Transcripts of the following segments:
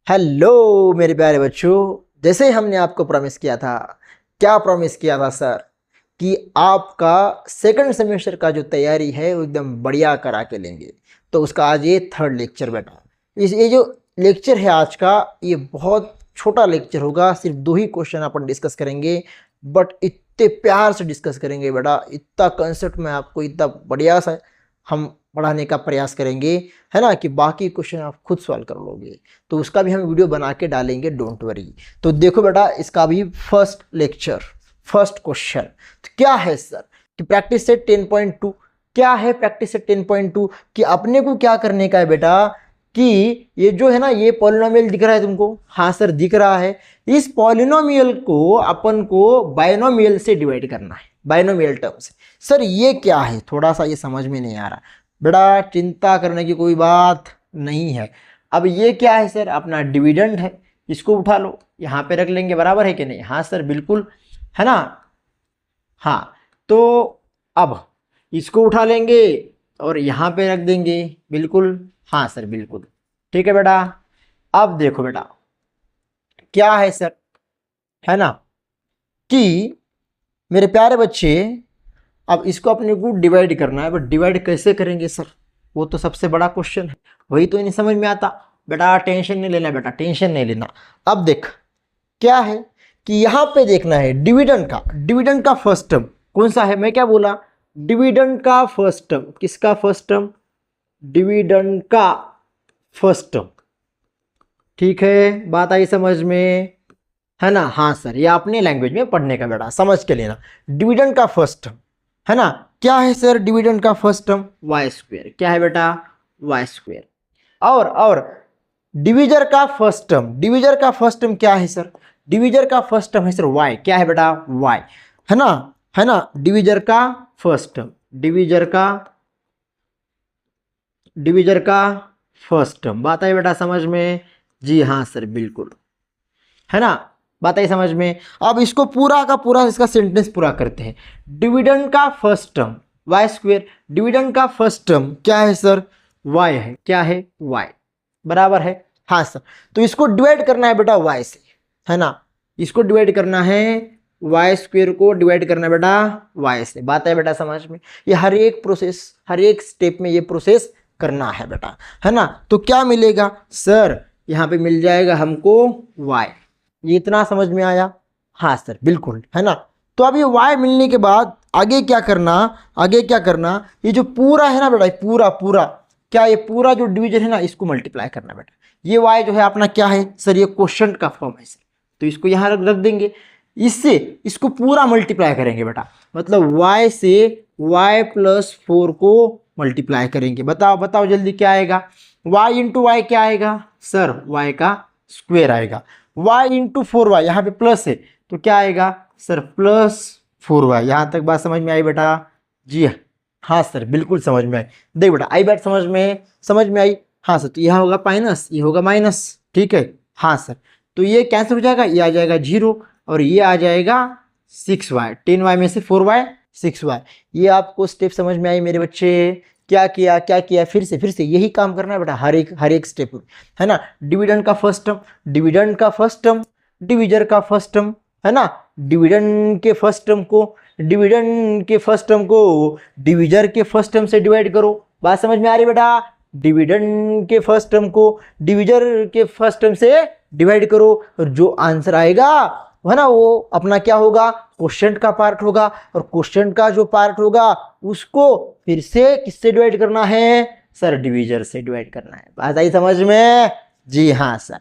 Hello मेरे प्यारे बच्चों, जैसे हमने आपको प्रॉमिस किया था। क्या प्रॉमिस किया था सर? कि आपका सेकंड सेमेस्टर का जो तैयारी है वो एकदम बढ़िया करा के लेंगे। तो उसका आज ये थर्ड लेक्चर बेटा। ये जो लेक्चर है आज का, ये बहुत छोटा लेक्चर होगा। सिर्फ 2 ही क्वेश्चन अपन डिस्कस करेंगे, बट इतने प्यार से डिस्कस करेंगे बेटा। इतना कंसेप्ट में आपको इतना बढ़िया सा हम पढ़ाने का प्रयास करेंगे, है ना, कि बाकी क्वेश्चन आप खुद सॉल्व कर लोगे। तो उसका भी हम वीडियो बना के डालेंगे, डोंट वरी। तो देखो बेटा, इसका भी फर्स्ट लेक्चर, फर्स्ट क्वेश्चन तो क्या है सर? कि प्रैक्टिस सेट 10.2 क्या है? प्रैक्टिस सेट 10.2 कि अपने को क्या करने का है बेटा, कि ये जो है ना, ये पॉलिनोमियल दिख रहा है तुमको? हाँ सर दिख रहा है। इस पॉलिनोमियल को अपन को बाइनोमियल से डिवाइड करना है, बाइनोमियल टर्म से। सर ये क्या है? थोड़ा सा ये समझ में नहीं आ रहा बेटा। चिंता करने की कोई बात नहीं है। अब ये क्या है सर? अपना डिविडेंड है। इसको उठा लो, यहाँ पे रख लेंगे, बराबर है कि नहीं? हाँ सर बिल्कुल, है ना। हाँ तो अब इसको उठा लेंगे और यहाँ पे रख देंगे, बिल्कुल। हाँ सर बिल्कुल, ठीक है बेटा। अब देखो बेटा क्या है सर, है ना, कि मेरे प्यारे बच्चे अब इसको अपने को डिवाइड करना है। बट डिवाइड कैसे करेंगे सर? वो तो सबसे बड़ा क्वेश्चन है, वही तो नहीं समझ में आता। बेटा टेंशन नहीं लेना, बेटा टेंशन नहीं लेना। अब देख क्या है कि यहाँ पे देखना है डिविडेंड का फर्स्ट टर्म कौन सा है। मैं क्या बोला? डिविडेंड का फर्स्ट टर्म। किसका फर्स्ट टर्म? डिविडेंड का फर्स्ट टर्म। ठीक है, बात आई समझ में, है ना? हाँ सर, ये अपने लैंग्वेज में पढ़ने का बेटा, समझ के लेना। डिविडेंड का फर्स्ट टर्म, है ना, क्या है सर? डिविडेंड का फर्स्ट टर्म वाई स्क्वेयर। क्या है बेटा? Y square. और डिविजर का फर्स्ट टर्म, डिविजर का फर्स्ट टर्म क्या है सर? डिविजर का फर्स्ट टर्म है सर वाई। क्या है बेटा? वाई, है ना, है ना। डिविजर का फर्स्ट टर्म, डिविजर का फर्स्ट टर्म। बात आई बेटा समझ में? जी हाँ सर बिल्कुल, है ना, बात आई समझ में। अब इसको पूरा का पूरा इसका सेंटेंस पूरा करते हैं। डिविडेंड का first term y square. Dividend का फर्स्ट टर्म क्या है सर? वाई है। क्या है? वाई, बराबर है। हाँ सर, तो इसको डिवाइड करना है बेटा वाई से, है ना। इसको डिवाइड करना है, वाई स्क्वेयर को डिवाइड करना है बेटा वाई से। बात है बेटा समझ में? ये हर एक प्रोसेस, हर एक स्टेप में ये प्रोसेस करना है बेटा, है ना। तो क्या मिलेगा सर? यहाँ पे मिल जाएगा हमको वाई। ये इतना समझ में आया? हाँ सर बिल्कुल, है ना। तो अब ये y मिलने के बाद आगे क्या करना? आगे क्या करना? ये जो पूरा है ना बेटा, पूरा पूरा क्या, ये पूरा जो डिवीजन है ना, इसको मल्टीप्लाई करना बेटा। ये y जो है अपना क्या है सर? ये क्वोशंट का फॉर्म है सर। तो इसको यहाँ रख देंगे, इससे इसको पूरा मल्टीप्लाई करेंगे बेटा। मतलब y से y+4 को मल्टीप्लाई करेंगे। बताओ बताओ जल्दी, क्या आएगा? y इंटू वाई क्या आएगा सर? y का स्क्वेयर आएगा। y इंटू 4y, यहाँ पे प्लस है तो क्या आएगा सर? +4y। यहाँ तक बात समझ में आई बेटा? जी हाँ सर बिल्कुल समझ में आई। देख बेटा आई बात समझ में? समझ में आई? हाँ सर, तो यहाँ होगा माइनस, ये होगा माइनस, ठीक है। हाँ सर, तो ये कैंसिल हो जाएगा, ये आ जाएगा 0 और ये आ जाएगा 6y। 10y में से 4y 6y। ये आपको स्टेप समझ में आई मेरे बच्चे? क्या किया, क्या किया? फिर से यही काम करना है बेटा, हर एक स्टेप में, है ना। डिविडेंड का फर्स्ट टर्म, डिविडेंड का फर्स्ट टर्म, डिविजर का फर्स्ट टर्म, है ना। डिविडेंड के फर्स्ट टर्म को डिविजर के फर्स्ट टर्म से डिवाइड करो। बात समझ में आ रही बेटा? डिविडेंड के फर्स्ट टर्म को डिविजर के फर्स्ट टर्म से डिवाइड करो और जो आंसर आएगा, है ना, वो अपना क्या होगा? क्वोशंट का पार्ट होगा। और क्वोशंट का जो पार्ट होगा उसको फिर से किससे डिवाइड करना है सर? डिविजर से डिवाइड करना है। बात आई समझ में? जी हाँ सर।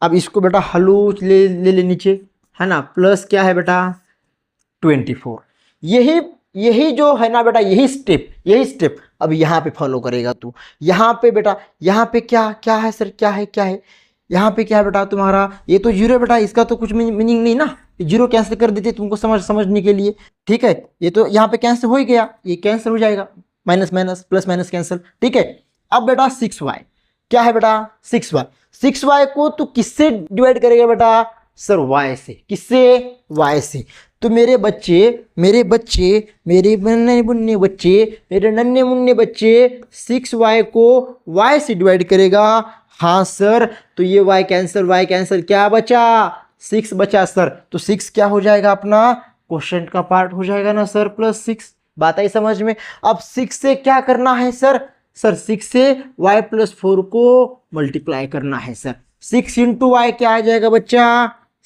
अब इसको बेटा हलूच ले नीचे, है ना। प्लस क्या है बेटा? 24। यही जो है ना बेटा, यही स्टेप अब यहाँ पे फॉलो करेगा तू। यहाँ पे बेटा, यहाँ पे क्या है सर? क्या है यहाँ पे? क्या है बेटा तुम्हारा? ये तो 0 है बेटा, इसका तो कुछ मीनिंग नहीं ना। 0 कैंसिल कर देते तुमको समझने के लिए, ठीक है। ये तो यहाँ पे कैंसिल हो ही गया, ये कैंसिल हो जाएगा, minus minus plus minus cancel, ठीक है। अब बेटा 6y, क्या है बेटा? 6y को तू किससे डिवाइड करेगा बेटा सर? y से। किससे? y से। तो मेरे नन्हे मुन्ने बच्चे 6y को y से डिवाइड करेगा, हाँ सर, तो ये y कैंसिल, क्या बचा? 6 बचा सर। तो 6 क्या हो जाएगा अपना? क्वेश्चन का पार्ट हो जाएगा ना सर, +6। बात आई समझ में? अब 6 से क्या करना है सर? सर 6 से y+4 को मल्टीप्लाई करना है सर। 6 इंटू वाई क्या आ जाएगा बच्चा?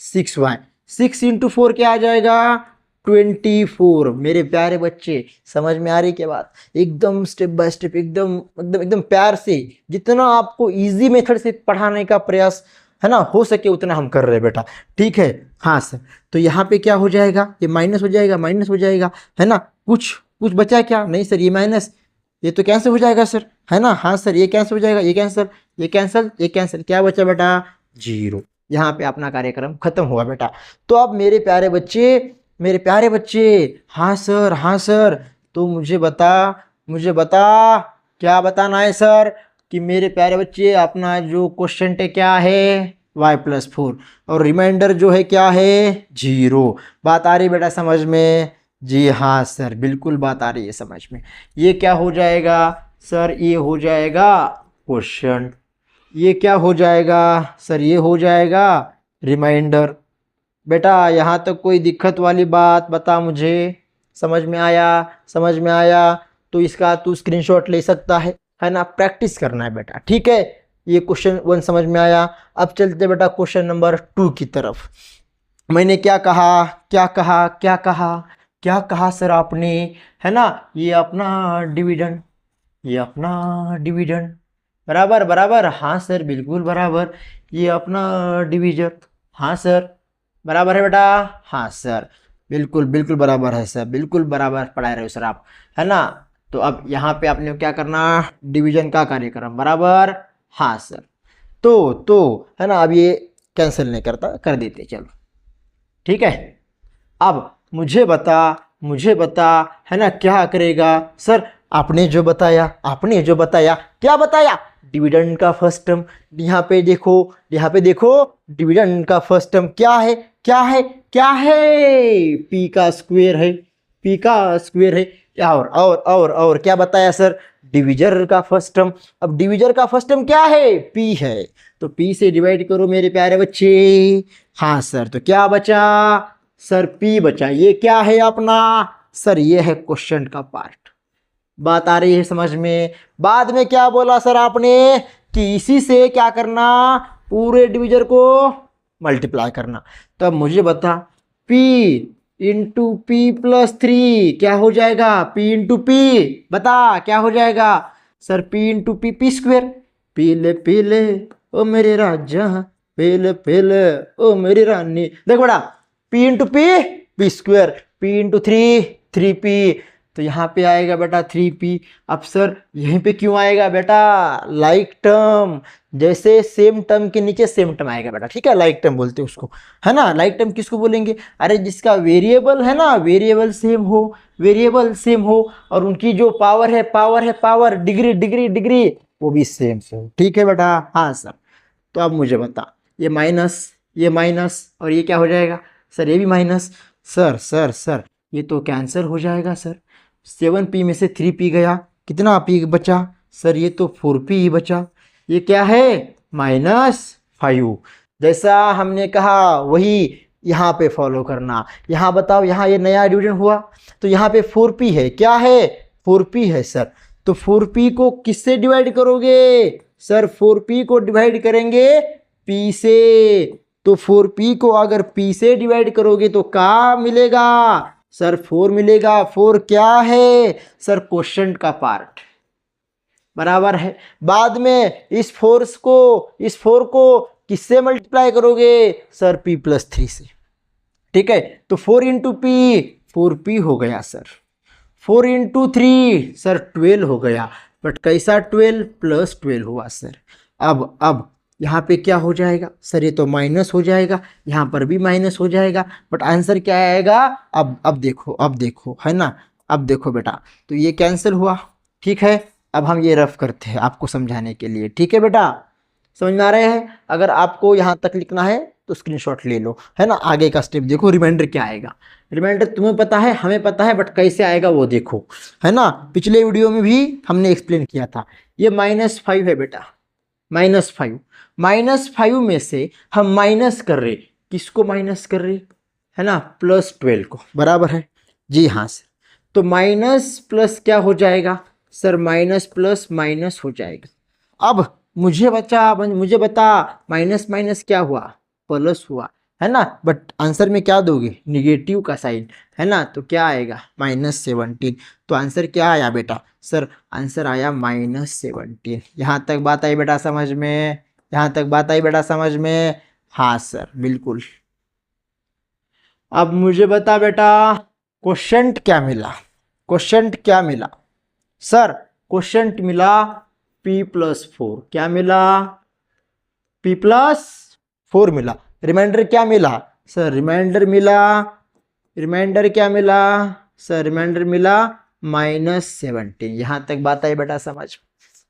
6y। 6 इंटू 4 क्या आ जाएगा? 24। मेरे प्यारे बच्चे, समझ में आ रही क्या बात? एकदम स्टेप बाय स्टेप, एकदम एकदम एकदम प्यार से, जितना आपको इजी मेथड से पढ़ाने का प्रयास है ना हो सके उतना हम कर रहे हैं बेटा, ठीक है? हाँ सर। तो यहाँ पे क्या हो जाएगा? ये माइनस हो जाएगा, माइनस हो जाएगा, है ना? कुछ कुछ बचा क्या? नहीं सर, ये माइनस, ये तो कैंसिल हो जाएगा सर, है ना? हाँ सर, ये कैंसिल हो जाएगा, ये कैंसिल, ये कैंसिल, ये कैंसिल, क्या बचा बेटा? 0। यहाँ पे अपना कार्यक्रम खत्म हुआ बेटा। तो अब मेरे प्यारे बच्चे, मेरे प्यारे बच्चे, हाँ सर, हाँ सर, तो मुझे बता क्या बताना है सर? कि मेरे प्यारे बच्चे, अपना जो क्वेश्चन है क्या है? y+4, और रिमाइंडर जो है क्या है? 0। बात आ रही बेटा समझ में? जी हाँ सर, बिल्कुल बात आ रही है समझ में। ये क्या हो जाएगा सर? ये हो जाएगा क्वेश्चन। ये क्या हो जाएगा सर? ये हो जाएगा रिमाइंडर। बेटा यहाँ तक कोई दिक्कत वाली बात बता मुझे, समझ में आया? समझ में आया तो इसका तू स्क्रीनशॉट ले सकता है ना? प्रैक्टिस करना है बेटा, ठीक है? ये क्वेश्चन 1 समझ में आया। अब चलते बेटा क्वेश्चन नंबर 2 की तरफ। मैंने क्या कहा, क्या कहा, क्या कहा, क्या कहा सर आपने, है ना? ये अपना डिविडेंड, ये अपना डिविडेंड, बराबर बराबर, हाँ सर बिल्कुल बराबर। ये अपना डिवीजन, हाँ सर बराबर है बेटा, हाँ सर बिल्कुल बिल्कुल बराबर है सर, बिल्कुल बराबर पढ़ा रहे हो सर आप, है ना? तो अब यहाँ पे आपने क्या करना? डिवीजन का कार्यक्रम, बराबर, हाँ सर। तो है ना, अब ये कैंसिल नहीं करता, कर देते चलो, ठीक है? अब मुझे बता है ना, क्या करेगा सर? आपने जो बताया, क्या बताया? डिविडेंड का फर्स्ट टर्म। यहाँ पे देखो, डिविडेंड का फर्स्ट टर्म क्या है? पी का स्क्वायर है, और क्या बताया सर? डिविजर का फर्स्ट टर्म। अब डिविजर का फर्स्ट टर्म क्या है? पी है, तो पी से डिवाइड करो मेरे प्यारे बच्चे। हाँ सर, तो क्या बचा सर? पी बचा। ये क्या है अपना सर? ये है क्वेश्चन का पार्ट। बात आ रही है समझ में? बाद में क्या बोला सर आपने? कि इसी से क्या करना? पूरे डिविजर को मल्टीप्लाई करना। तो अब मुझे बता, P इंटू P+3 क्या हो जाएगा? P इंटू P, बता क्या हो जाएगा sir? P into P square. पीले ओ मेरे राजा, पीले ओ मेरी रानी। देख बड़ा, P into P square, P into 3P, तो यहाँ पे आएगा बेटा 3P। अब सर यहीं पे क्यों आएगा बेटा? लाइक टर्म, जैसे सेम टर्म के नीचे सेम टर्म आएगा बेटा, ठीक है? लाइक टर्म बोलते हैं उसको, है ना? लाइक टर्म किसको बोलेंगे? अरे जिसका वेरिएबल है ना, वेरिएबल सेम हो, और उनकी जो पावर, डिग्री वो भी सेम हो, ठीक है बेटा? हाँ सर। तो अब मुझे बता, ये माइनस और ये क्या हो जाएगा सर? ये भी माइनस। सर ये तो कैंसिल हो जाएगा सर। 7P में से 3P गया, कितना P बचा सर? ये तो 4P ही बचा। ये क्या है? -5। जैसा हमने कहा वही यहाँ पे फॉलो करना। यहाँ बताओ, यहाँ ये नया डिवीजन हुआ तो यहाँ पे 4P है, क्या है? 4P है सर। तो 4P को किससे डिवाइड करोगे सर? 4P को डिवाइड करेंगे P से। तो 4P को अगर P से डिवाइड करोगे तो क्या मिलेगा सर? 4 मिलेगा। 4 क्या है सर? क्वेश्चन का पार्ट, बराबर है। बाद में इस 4 को किससे मल्टीप्लाई करोगे सर? P+3 से, ठीक है? तो 4 इंटू P, 4P हो गया सर। 4 इंटू 3 सर 12 हो गया, बट कैसा 12? +12 हुआ सर। अब यहाँ पे क्या हो जाएगा सर? ये तो माइनस हो जाएगा, यहाँ पर भी माइनस हो जाएगा, बट आंसर क्या आएगा? अब देखो है ना? अब देखो बेटा, तो ये कैंसिल हुआ, ठीक है? अब हम ये रफ करते हैं आपको समझाने के लिए, ठीक है बेटा? समझ में आ रहे हैं? अगर आपको यहाँ तक लिखना है तो स्क्रीनशॉट ले लो, है ना? आगे का स्टेप देखो, रिमाइंडर क्या आएगा। रिमाइंडर तुम्हें पता है, हमें पता है, बट कैसे आएगा वो देखो, है ना? पिछले वीडियो में भी हमने एक्सप्लेन किया था। ये -5 है बेटा, -5। -5 में से हम माइनस कर रहे, किसको माइनस कर रहे, है ना, +12 को, बराबर है। जी हाँ सर, तो माइनस प्लस क्या हो जाएगा सर, माइनस प्लस माइनस हो जाएगा। अब मुझे बता माइनस माइनस क्या हुआ, प्लस हुआ, है ना, बट आंसर में क्या दोगे, निगेटिव का साइन, है ना, तो क्या आएगा -17। तो आंसर क्या आया बेटा सर, आंसर आया -17। यहाँ तक बात आई बेटा समझ में, यहाँ तक बात आई बेटा समझ में, हाँ सर बिल्कुल। अब मुझे बता बेटा क्वोशंट क्या मिला, क्वोशंट क्या मिला सर, क्वोशंट मिला p+4, क्या मिला, p+4 मिला। रिमाइंडर क्या मिला सर, रिमाइंडर क्या मिला सर, रिमाइंडर मिला -17। यहां तक बात आई बेटा समझ।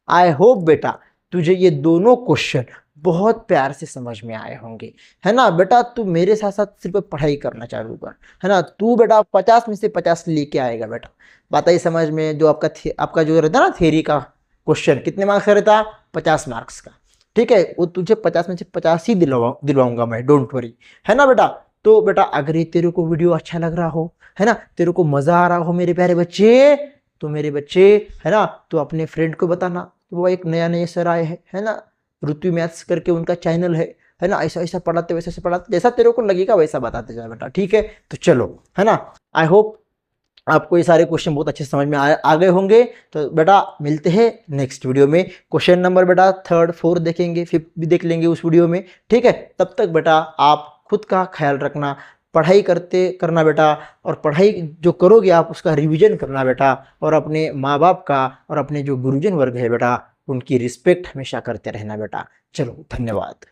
आई होप बेटा तुझे ये दोनों क्वेश्चन बहुत प्यार से समझ में आए होंगे, है ना बेटा। तू मेरे साथ साथ सिर्फ पढ़ाई करना चालू कर, है ना, तू बेटा 50 में से 50 लेके आएगा बेटा। बात आई समझ में। जो आपका जो रहता है ना थ्योरी का क्वेश्चन, कितने मार्क्स का रहता, 50 मार्क्स का, ठीक है, वो तुझे 50 में से 50 ही दिलवाऊंगा मैं, डोंट वरी, है ना बेटा। तो बेटा अगर ये तेरे को वीडियो अच्छा लग रहा हो, है ना, तेरे को मजा आ रहा हो मेरे प्यारे बच्चे, तो मेरे बच्चे, है ना, तो अपने फ्रेंड को बताना, वो एक नया सर आए हैं, है ना, ऋतु मैथ्स करके उनका चैनल है ना, ऐसा ऐसा पढ़ाते वैसे ऐसे पढ़ाते, जैसा तेरे को लगेगा वैसा बताते जाए बेटा, ठीक है। तो चलो, है ना, आई होप आपको ये सारे क्वेश्चन बहुत अच्छे समझ में आ गए होंगे। तो बेटा मिलते हैं नेक्स्ट वीडियो में, क्वेश्चन नंबर बेटा 3, 4 देखेंगे, 5 भी देख लेंगे उस वीडियो में, ठीक है। तब तक बेटा आप खुद का ख्याल रखना, पढ़ाई करना बेटा, और पढ़ाई जो करोगे आप उसका रिवीजन करना बेटा, और अपने माँ बाप का और अपने जो गुरुजन वर्ग है बेटा उनकी रिस्पेक्ट हमेशा करते रहना बेटा। चलो धन्यवाद।